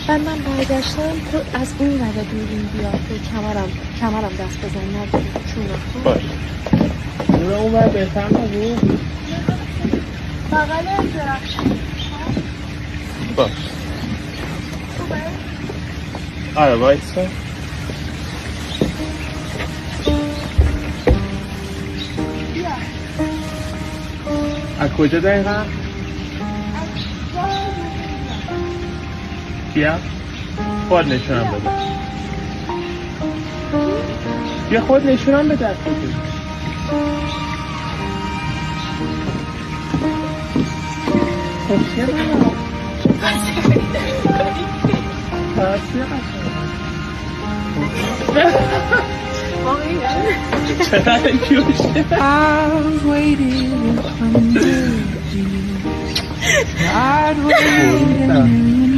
بعد من برگشتم تو از اون ور دوربین بیا تو کمرم دست بزن نبود چون باش برو اون ور بهتر نبود بغل درخشان باش آره وایسا از کجا دقیقا؟ بیا خود نشونم بده بیا خود نشونم بده از کجا خب چیه بنا؟ I was waiting for you. I'd waited.